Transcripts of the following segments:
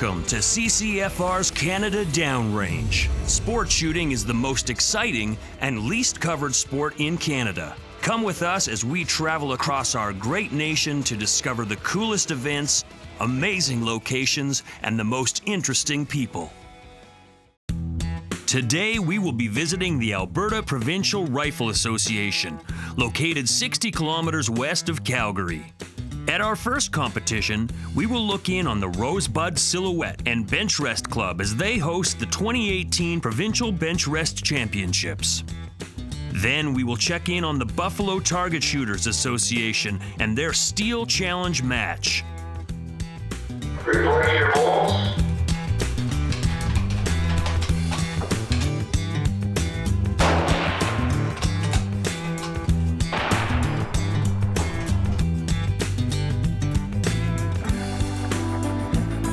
Welcome to CCFR'S Canada Downrange. Sport shooting is the most exciting and least covered sport in Canada. Come with us as we travel across our great nation to discover the coolest events, amazing locations, and the most interesting people. Today we will be visiting the Alberta Provincial Rifle Association, located 60 kilometers west of Calgary. At our first competition, we will look in on the Rosebud Silhouette and Bench Rest Club as they host the 2018 Provincial Bench Rest Championships. Then we will check in on the Buffalo Target Shooters Association and their Steel Challenge match. Reporting your balls.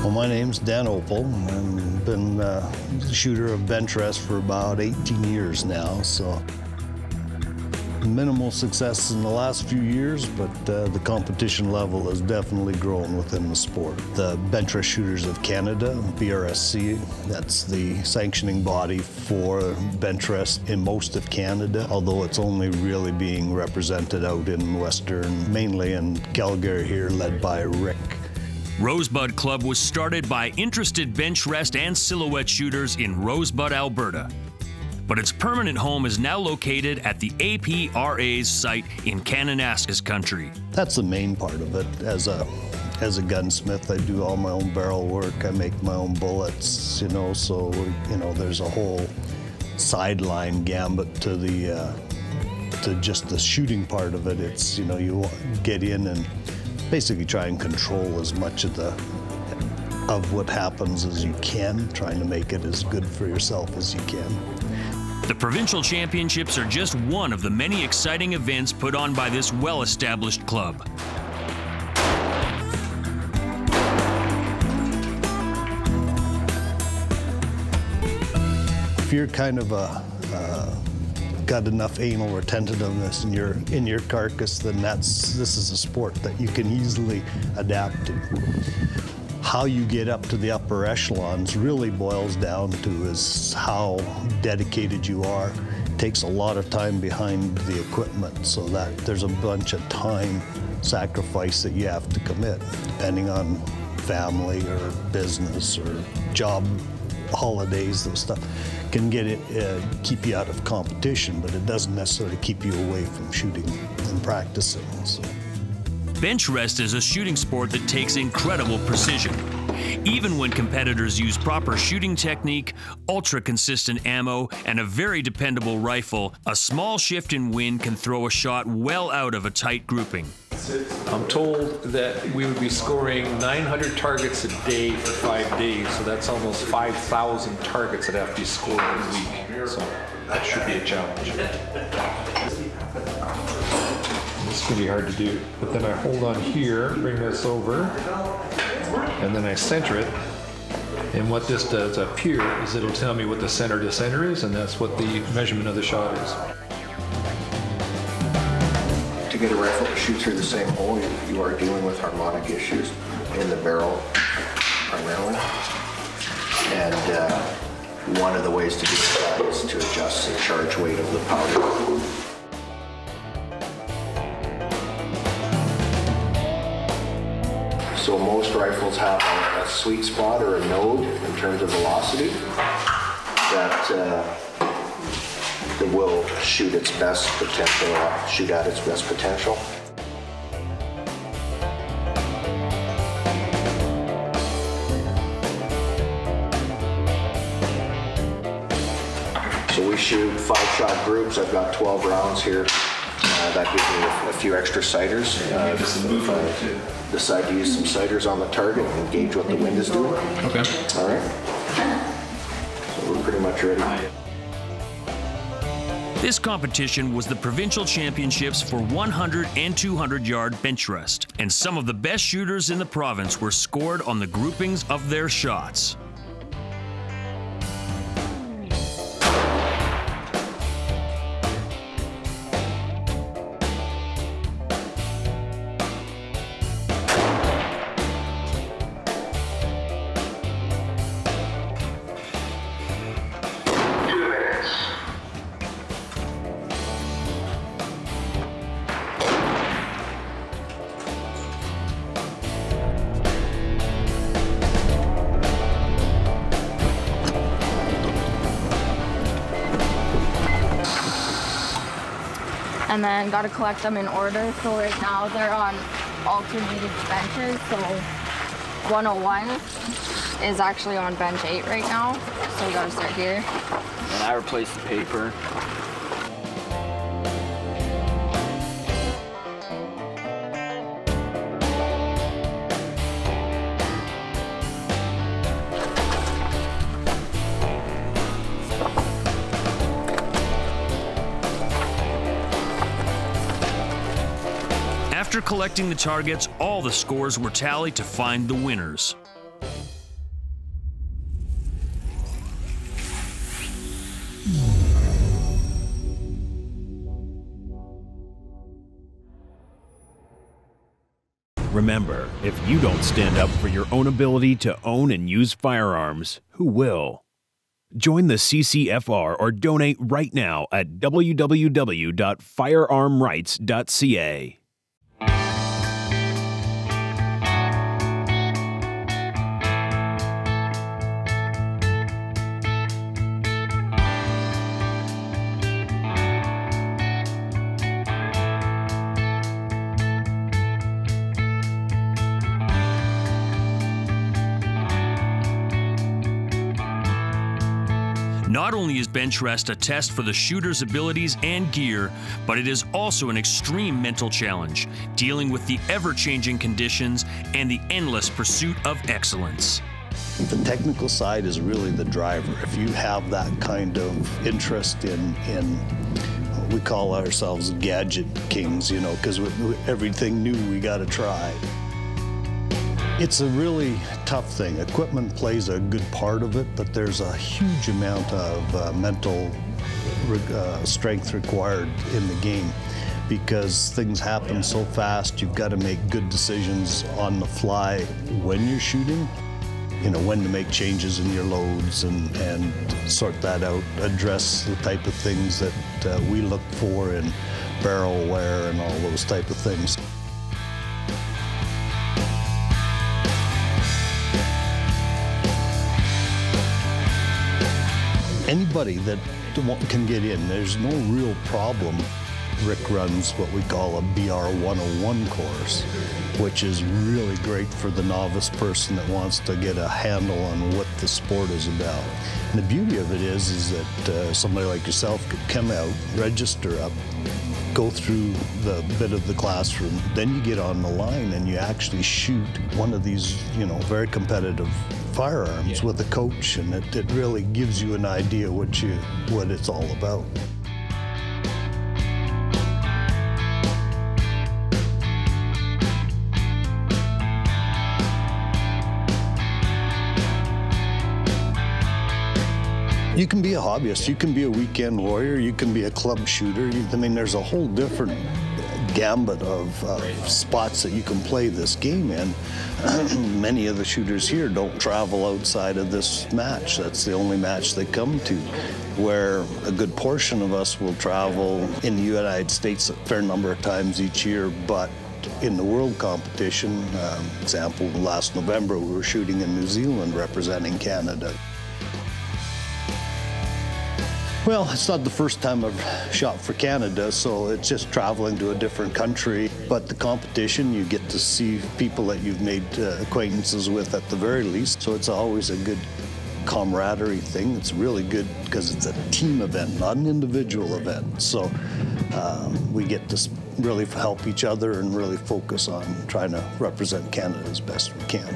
Well, my name's Dan Opel. I've been a shooter of bench rest for about 18 years now, so minimal success in the last few years, but the competition level has definitely grown within the sport. The Bench Rest Shooters of Canada, BRSC, that's the sanctioning body for bench rest in most of Canada, although it's only really being represented out in Western, mainly in Calgary here, led by Rick. Rosebud Club was started by interested bench rest and silhouette shooters in Rosebud, Alberta. But its permanent home is now located at the APRA's site in Kananaskis country. That's the main part of it. As a gunsmith, I do all my own barrel work. I make my own bullets, so, there's a whole sideline gambit to to just the shooting part of it. It's, you get in and basically try and control as much of what happens as you can, trying to make it as good for yourself as you can. The Provincial Championships are just one of the many exciting events put on by this well-established club. If you're kind of got enough anal retentiveness in your carcass, then this is a sport that you can easily adapt to. How you get up to the upper echelons really boils down to is how dedicated you are. It takes a lot of time behind the equipment, so that there's a bunch of time sacrifice that you have to commit, depending on family or business or job holidays. Those stuff can keep you out of competition, but it doesn't necessarily keep you away from shooting and practicing. So. Bench rest is a shooting sport that takes incredible precision. Even when competitors use proper shooting technique, ultra-consistent ammo, and a very dependable rifle, a small shift in wind can throw a shot well out of a tight grouping. I'm told that we would be scoring 900 targets a day for 5 days, so that's almost 5,000 targets that have to be scored in a week. So that should be a challenge. It's going to be hard to do. But then I hold on here, bring this over, and then I center it. And what this does up here is it'll tell me what the center to center is, and that's what the measurement of the shot is. To get a rifle to shoot through the same hole, you are dealing with harmonic issues in the barrel primarily. And one of the ways to do that is to adjust the charge weight of the powder. So most rifles have a sweet spot or a node in terms of velocity that will shoot its best potential, shoot at its best potential. So we shoot 5-shot groups. I've got 12 rounds here. That gives me a few extra sighters. If I decide to use some sighters on the target and gauge what the wind is doing. Okay. All right. So we're pretty much ready. This competition was the Provincial Championships for 100 and 200-yard bench rest, and some of the best shooters in the province were scored on the groupings of their shots. and then got to collect them in order. So right now they're on alternated benches. So 101 is actually on bench 8 right now. So we got to start here. And I replaced the paper. After collecting the targets, all the scores were tallied to find the winners. Remember, if you don't stand up for your own ability to own and use firearms, who will? Join the CCFR or donate right now at www.firearmrights.ca. Not only is bench rest a test for the shooter's abilities and gear, but it is also an extreme mental challenge, dealing with the ever-changing conditions and the endless pursuit of excellence. The technical side is really the driver. If you have that kind of interest in we call ourselves gadget kings, you know, because everything new we got to try. It's a really tough thing. Equipment plays a good part of it, but there's a huge amount of mental strength required in the game because things happen so fast. You've got to make good decisions on the fly when you're shooting. You know, when to make changes in your loads and sort that out, address the type of things that we look for in barrel wear and all those type of things. Anybody that can get in, there's no real problem. Rick runs what we call a BR 101 course, which is really great for the novice person that wants to get a handle on what the sport is about. And the beauty of it is that somebody like yourself could come out, register up, go through the bit of the classroom, then you get on the line and you actually shoot one of these, you know, very competitive firearms with a coach, and it really gives you an idea what it's all about. You can be a hobbyist, you can be a weekend warrior, you can be a club shooter. I mean, there's a whole different gambit of spots that you can play this game in. Many of the shooters here don't travel outside of this match. That's the only match they come to, where a good portion of us will travel in the United States a fair number of times each year, but in the world competition, example, last November we were shooting in New Zealand representing Canada. Well, it's not the first time I've shot for Canada, so it's just traveling to a different country. But the competition, you get to see people that you've made acquaintances with at the very least, so it's always a good camaraderie thing. It's really good because it's a team event, not an individual event. So we get to really help each other and really focus on trying to represent Canada as best we can.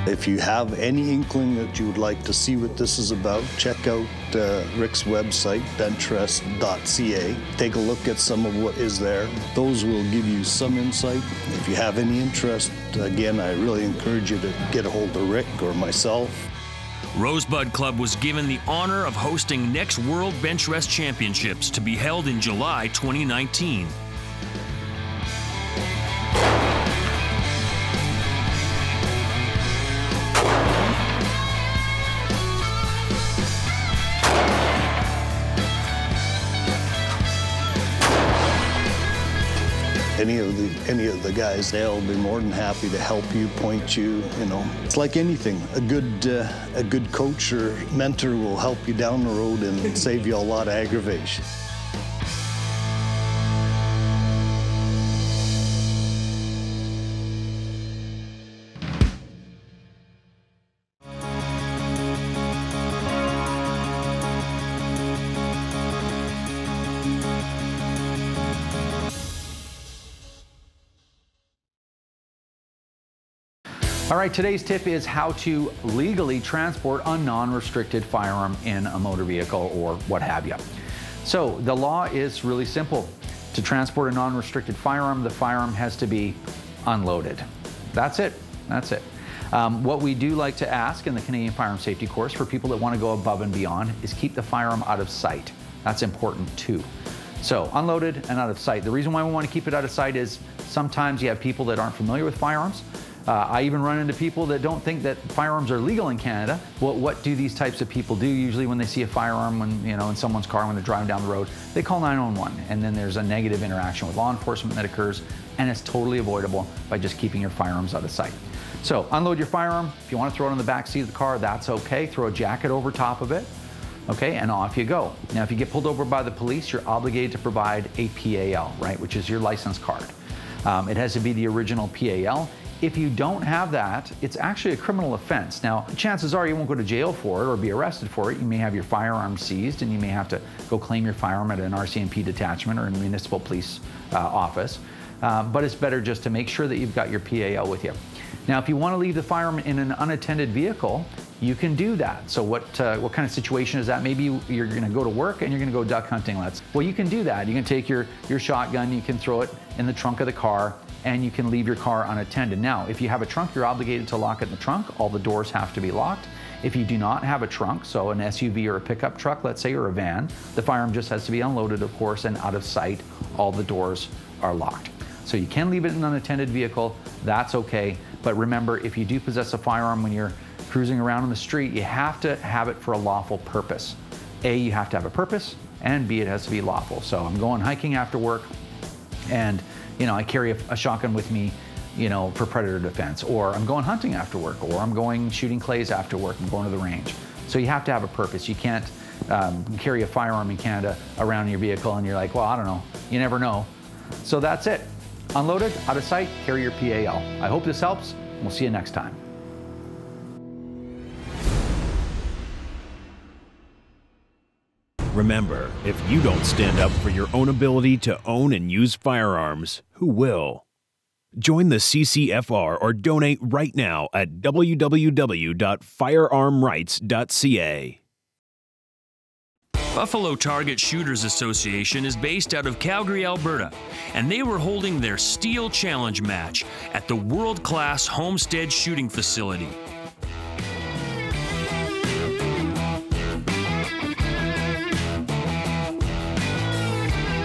If you have any inkling that you would like to see what this is about, check out Rick's website, benchrest.ca. Take a look at some of what is there. Those will give you some insight. If you have any interest, again, I really encourage you to get a hold of Rick or myself. Rosebud Club was given the honor of hosting next World Bench Rest Championships to be held in July 2019. any of the guys, they'll be more than happy to help you, point you. You know, it's like anything. A good coach or mentor will help you down the road and save you a lot of aggravation. All right, today's tip is how to legally transport a non-restricted firearm in a motor vehicle or what have you. So the law is really simple. To transport a non-restricted firearm, the firearm has to be unloaded. That's it. That's it. What we do like to ask in the Canadian Firearm Safety course for people that want to go above and beyond is keep the firearm out of sight. That's important too. So unloaded and out of sight. The reason why we want to keep it out of sight is sometimes you have people that aren't familiar with firearms. I even run into people that don't think that firearms are legal in Canada. Well, what do these types of people do? Usually when they see a firearm in someone's car when they're driving down the road, they call 911, and then there's a negative interaction with law enforcement that occurs, and it's totally avoidable by just keeping your firearms out of sight. So unload your firearm. If you want to throw it in the back seat of the car, that's okay. Throw a jacket over top of it, okay, and off you go. Now, if you get pulled over by the police, you're obligated to provide a PAL, right, which is your license card. It has to be the original PAL. If you don't have that, it's actually a criminal offense. Now, chances are you won't go to jail for it or be arrested for it. You may have your firearm seized and you may have to go claim your firearm at an RCMP detachment or a municipal police office. But it's better just to make sure that you've got your PAL with you. Now, if you want to leave the firearm in an unattended vehicle, you can do that. So what kind of situation is that? Maybe you're going to go to work and you're going to go duck hunting. Well, you can do that. You can take your shotgun, you can throw it in the trunk of the car, and you can leave your car unattended. Now, if you have a trunk, you're obligated to lock it in the trunk. All the doors have to be locked. If you do not have a trunk, so an SUV or a pickup truck, let's say, or a van, the firearm just has to be unloaded, of course, and out of sight. All the doors are locked. So you can leave it in an unattended vehicle, that's okay. But remember, if you do possess a firearm when you're cruising around on the street, you have to have it for a lawful purpose. A, you have to have a purpose, and B, it has to be lawful. So I'm going hiking after work, and I carry a shotgun with me, for predator defense, or I'm going hunting after work, or I'm going shooting clays after work, I'm going to the range. So you have to have a purpose. You can't carry a firearm in Canada around your vehicle and you're like, well, I don't know, you never know. So that's it. Unloaded, out of sight, carry your PAL. I hope this helps. We'll see you next time. Remember, if you don't stand up for your own ability to own and use firearms, who will? Join the CCFR or donate right now at www.firearmrights.ca. Buffalo Target Shooters Association is based out of Calgary, Alberta, and they were holding their Steel Challenge match at the world-class Homestead Shooting Facility.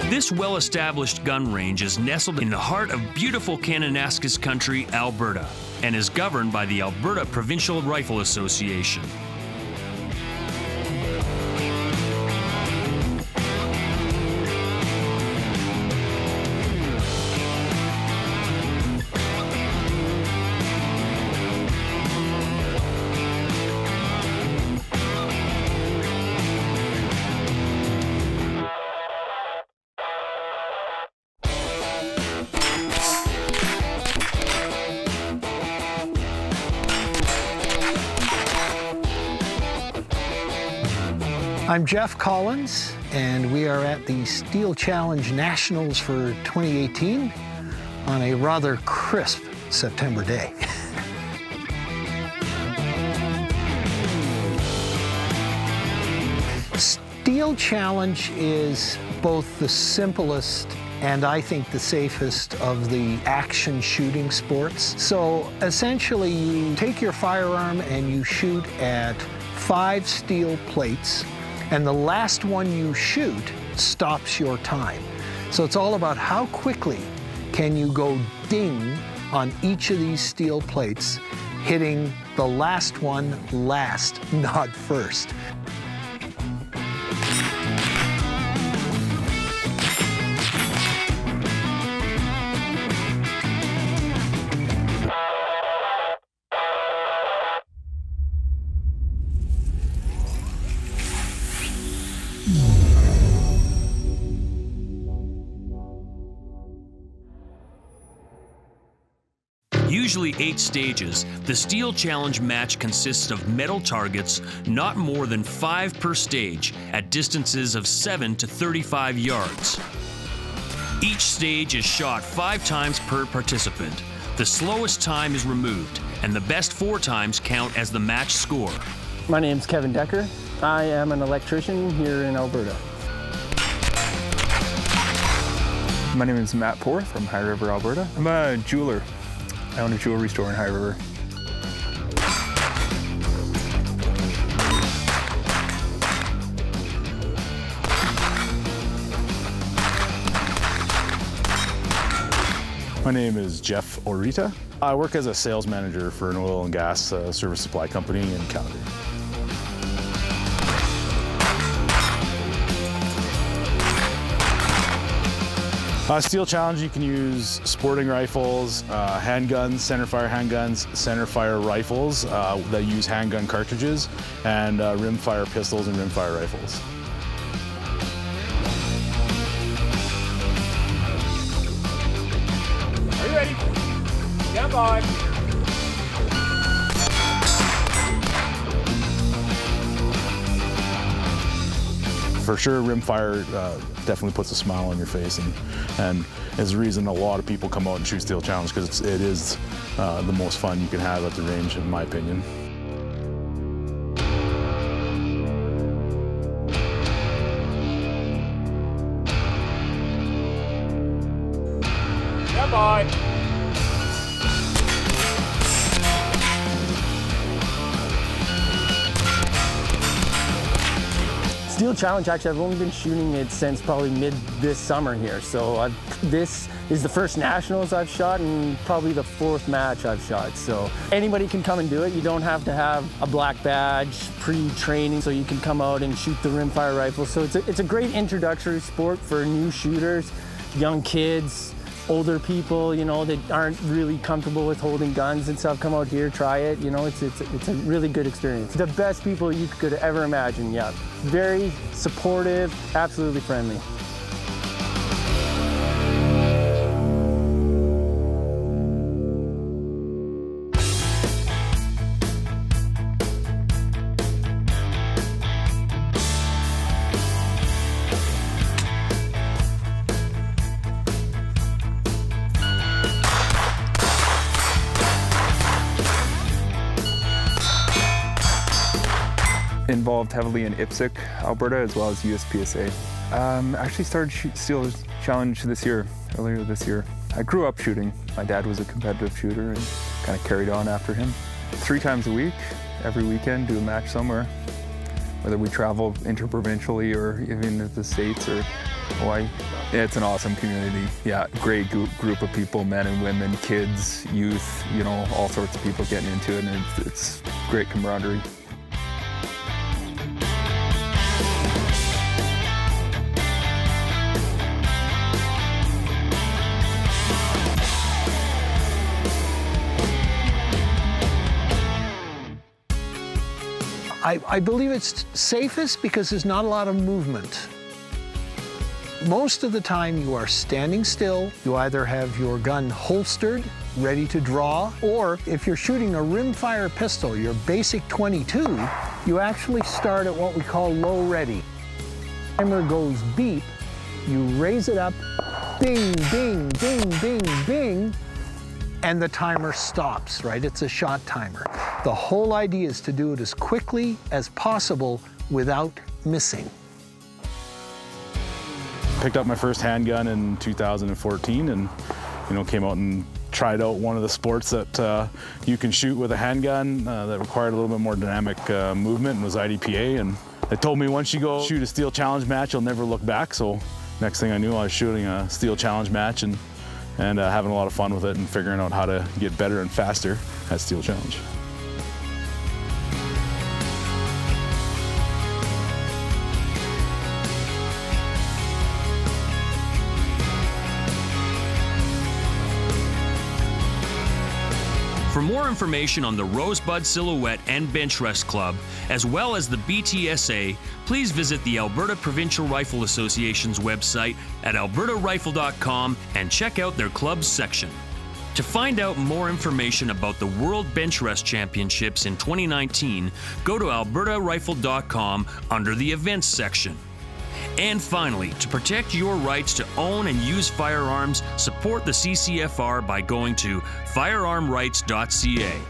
This well-established gun range is nestled in the heart of beautiful Kananaskis country, Alberta, and is governed by the Alberta Provincial Rifle Association. I'm Jeff Collins, and we are at the Steel Challenge Nationals for 2018 on a rather crisp September day. Steel Challenge is both the simplest and I think the safest of the action shooting sports. So essentially you take your firearm and you shoot at 5 steel plates, and the last one you shoot stops your time. So it's all about how quickly can you go ding on each of these steel plates, hitting the last one last, not first. usually 8 stages, the Steel Challenge match consists of metal targets, not more than 5 per stage, at distances of 7 to 35 yards. Each stage is shot 5 times per participant. The slowest time is removed, and the best 4 times count as the match score. My name's Kevin Decker. I am an electrician here in Alberta. My name is Matt Porth from High River, Alberta. I'm a jeweler. I own a jewelry store in High River. My name is Jeff Orita. I work as a sales manager for an oil and gas service supply company in Calgary. Steel Challenge, you can use sporting rifles, handguns, centerfire handguns, centerfire rifles that use handgun cartridges, and rimfire pistols and rimfire rifles. Are you ready? Stand by. For sure, rimfire definitely puts a smile on your face, and is the reason a lot of people come out and shoot Steel Challenge, because it is the most fun you can have at the range, in my opinion. Stand by. Steel Challenge, actually, I've only been shooting it since probably mid this summer here. So this is the first nationals I've shot and probably the 4th match I've shot. So anybody can come and do it. You don't have to have a black badge, pre-training, so you can come out and shoot the rimfire rifle. So it's a great introductory sport for new shooters, young kids, older people, you know, that aren't really comfortable with holding guns and stuff. Come out here, try it. You know, it's a really good experience. The best people you could ever imagine, yeah. Very supportive, absolutely friendly. Involved heavily in IPSC, Alberta, as well as USPSA. Actually started Steel Challenge earlier this year. I grew up shooting. My dad was a competitive shooter and kind of carried on after him. 3 times a week, every weekend, do a match somewhere. Whether we travel interprovincially or even in the States or Hawaii. It's an awesome community. Yeah, great group of people, men and women, kids, youth, you know, all sorts of people getting into it, and it's great camaraderie. I believe it's safest because there's not a lot of movement. Most of the time you are standing still. You either have your gun holstered, ready to draw, or if you're shooting a rimfire pistol, your basic .22, you actually start at what we call low ready. Timer goes beep, you raise it up, bing, bing, bing, bing, bing, and the timer stops, right? It's a shot timer. The whole idea is to do it as quickly as possible without missing. Picked up my first handgun in 2014 and, you know, came out and tried out one of the sports that you can shoot with a handgun that required a little bit more dynamic movement, and was IDPA. And they told me once you go shoot a Steel Challenge match, you'll never look back. So next thing I knew, I was shooting a Steel Challenge match and having a lot of fun with it and figuring out how to get better and faster at Steel Challenge. For more information on the Rosebud Silhouette and Bench Rest Club, as well as the BTSA, please visit the Alberta Provincial Rifle Association's website at albertarifle.com and check out their club's section. To find out more information about the World Bench Rest Championships in 2019, go to albertarifle.com under the Events section. And finally, to protect your rights to own and use firearms, support the CCFR by going to firearmrights.ca.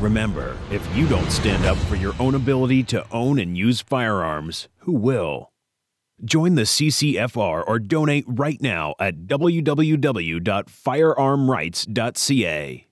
Remember, if you don't stand up for your own ability to own and use firearms, who will? Join the CCFR or donate right now at www.firearmrights.ca.